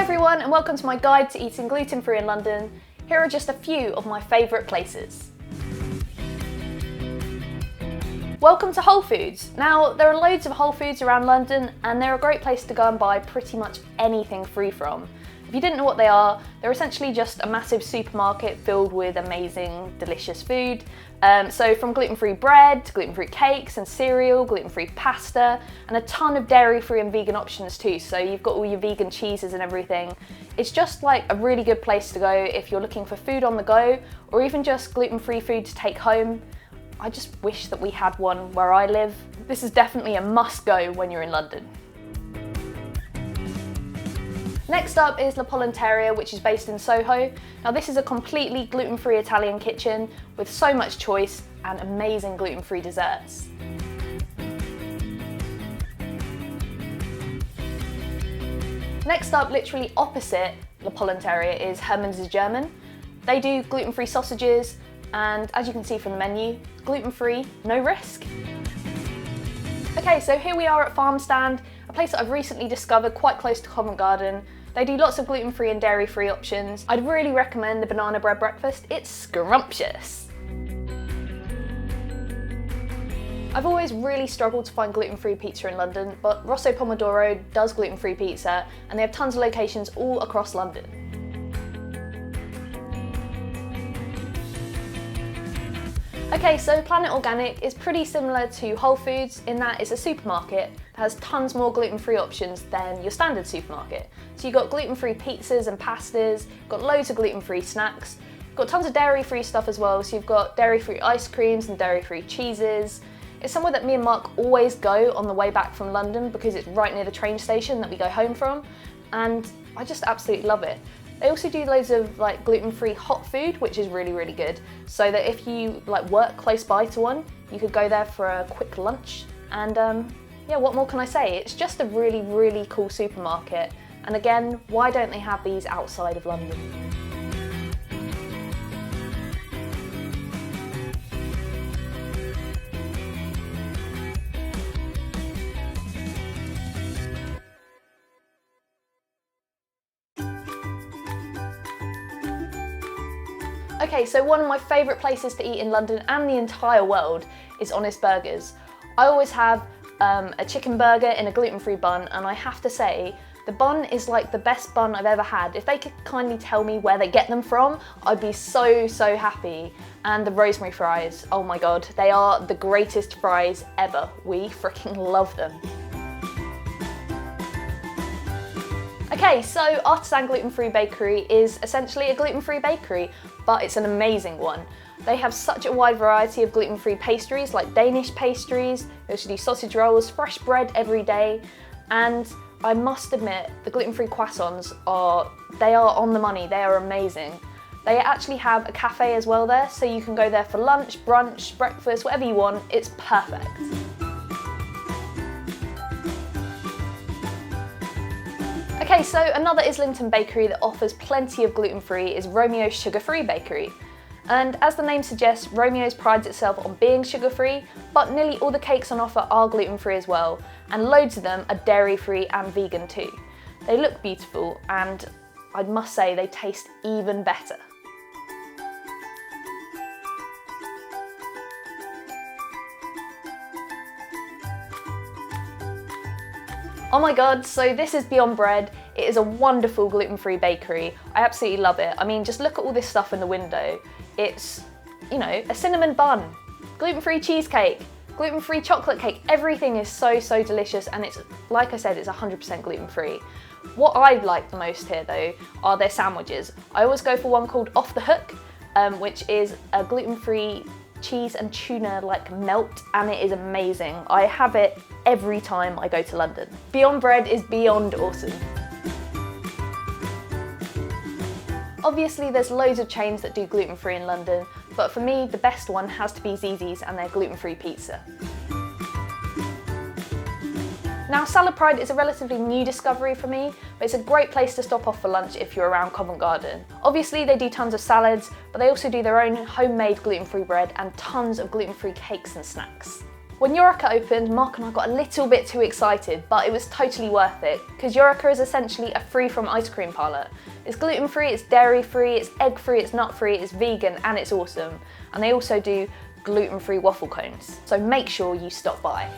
everyone, and welcome to my guide to eating gluten-free in London. Here are just a few of my favourite places. Welcome to Whole Foods. Now, there are loads of Whole Foods around London and they're a great place to go and buy pretty much anything free from. If you didn't know what they are, they're essentially just a massive supermarket filled with amazing, delicious food. So from gluten-free bread, to gluten-free cakes and cereal, gluten-free pasta, and a ton of dairy-free and vegan options too. So you've got all your vegan cheeses and everything. It's just like a really good place to go if you're looking for food on the go, or even just gluten-free food to take home. I just wish that we had one where I live. This is definitely a must-go when you're in London. Next up is La Pollenteria, which is based in Soho. Now this is a completely gluten-free Italian kitchen with so much choice and amazing gluten-free desserts. Next up, literally opposite La Pollenteria, is Hermann's German. They do gluten-free sausages, and as you can see from the menu, gluten-free, no risk. Okay, so here we are at Farm Stand, a place that I've recently discovered quite close to Covent Garden. They do lots of gluten-free and dairy-free options. I'd really recommend the banana bread breakfast. It's scrumptious. I've always really struggled to find gluten-free pizza in London, but Rosso Pomodoro does gluten-free pizza, and they have tons of locations all across London. Okay, so Planet Organic is pretty similar to Whole Foods in that it's a supermarket that has tons more gluten-free options than your standard supermarket. So you've got gluten-free pizzas and pastas, got loads of gluten-free snacks, got tons of dairy-free stuff as well, so you've got dairy-free ice creams and dairy-free cheeses. It's somewhere that me and Mark always go on the way back from London because it's right near the train station that we go home from, and I just absolutely love it. They also do loads of like gluten-free hot food, which is really, really good. So that if you like work close by to one, you could go there for a quick lunch. And yeah, what more can I say? It's just a really, really cool supermarket. And again, why don't they have these outside of London? Okay, so one of my favourite places to eat in London and the entire world is Honest Burgers. I always have a chicken burger in a gluten-free bun, and I have to say, the bun is like the best bun I've ever had. If they could kindly tell me where they get them from, I'd be so, so happy. And the rosemary fries, oh my god, they are the greatest fries ever. We freaking love them. Okay, so Artisan Gluten-Free Bakery is essentially a gluten-free bakery, but it's an amazing one. They have such a wide variety of gluten-free pastries, like Danish pastries, they also do sausage rolls, fresh bread every day, and I must admit, the gluten-free croissants are on the money, they are amazing. They actually have a cafe as well there, so you can go there for lunch, brunch, breakfast, whatever you want, it's perfect. Okay, so another Islington bakery that offers plenty of gluten-free is Romeo's Sugar-Free Bakery. And as the name suggests, Romeo's prides itself on being sugar-free, but nearly all the cakes on offer are gluten-free as well, and loads of them are dairy-free and vegan too. They look beautiful, and I must say they taste even better. Oh my god, so this is Beyond Bread. It is a wonderful gluten-free bakery. I absolutely love it. I mean, just look at all this stuff in the window. It's, you know, a cinnamon bun, gluten-free cheesecake, gluten-free chocolate cake. Everything is so, so delicious, and it's, like I said, it's 100% gluten-free. What I like the most here though are their sandwiches. I always go for one called Off the Hook, which is a gluten-free cheese and tuna like melt, and it is amazing. I have it every time I go to London. Beyond Bread is beyond awesome. Obviously there's loads of chains that do gluten-free in London, but for me the best one has to be Zizzi's and their gluten-free pizza. Now Salad Pride is a relatively new discovery for me, but it's a great place to stop off for lunch if you're around Covent Garden. Obviously they do tons of salads, but they also do their own homemade gluten-free bread and tons of gluten-free cakes and snacks. When Yorica opened, Mark and I got a little bit too excited, but it was totally worth it, because Yorica is essentially a free from ice cream parlour. It's gluten-free, it's dairy-free, it's egg-free, it's nut-free, it's vegan, and it's awesome. And they also do gluten-free waffle cones, so make sure you stop by.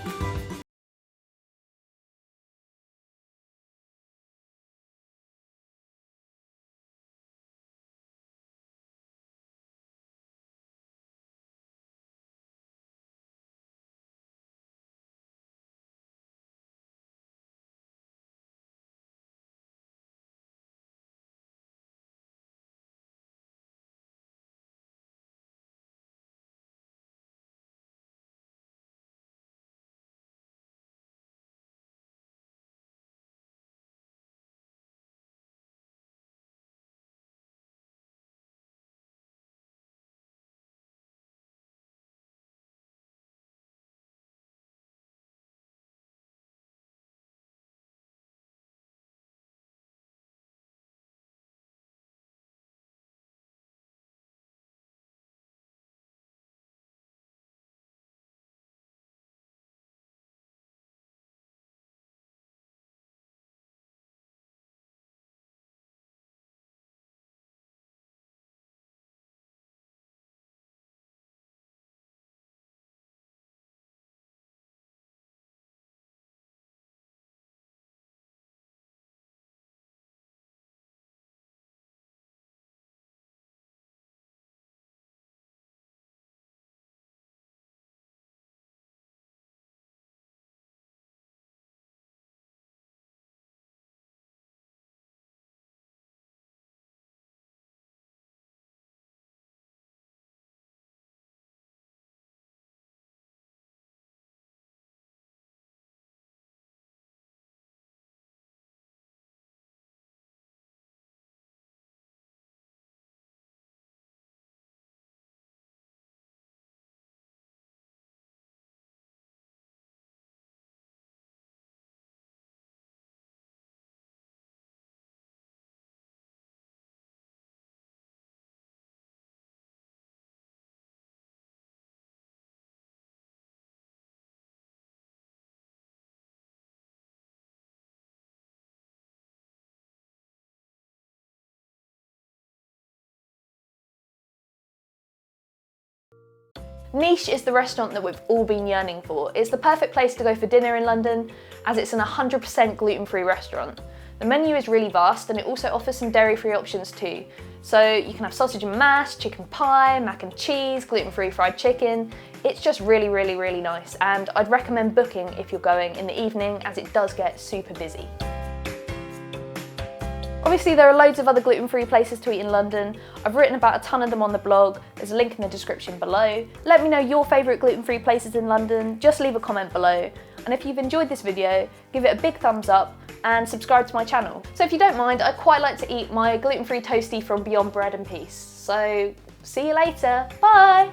Niche is the restaurant that we've all been yearning for. It's the perfect place to go for dinner in London, as it's an 100% gluten-free restaurant. The menu is really vast, and it also offers some dairy-free options too. So you can have sausage and mash, chicken pie, mac and cheese, gluten-free fried chicken. It's just really, really, really nice, and I'd recommend booking if you're going in the evening, as it does get super busy. Obviously there are loads of other gluten-free places to eat in London. I've written about a ton of them on the blog. There's a link in the description below. Let me know your favourite gluten-free places in London. Just leave a comment below. And if you've enjoyed this video, give it a big thumbs up and subscribe to my channel. So if you don't mind, I'd quite like to eat my gluten-free toastie from Beyond Bread and Peace. So see you later, bye!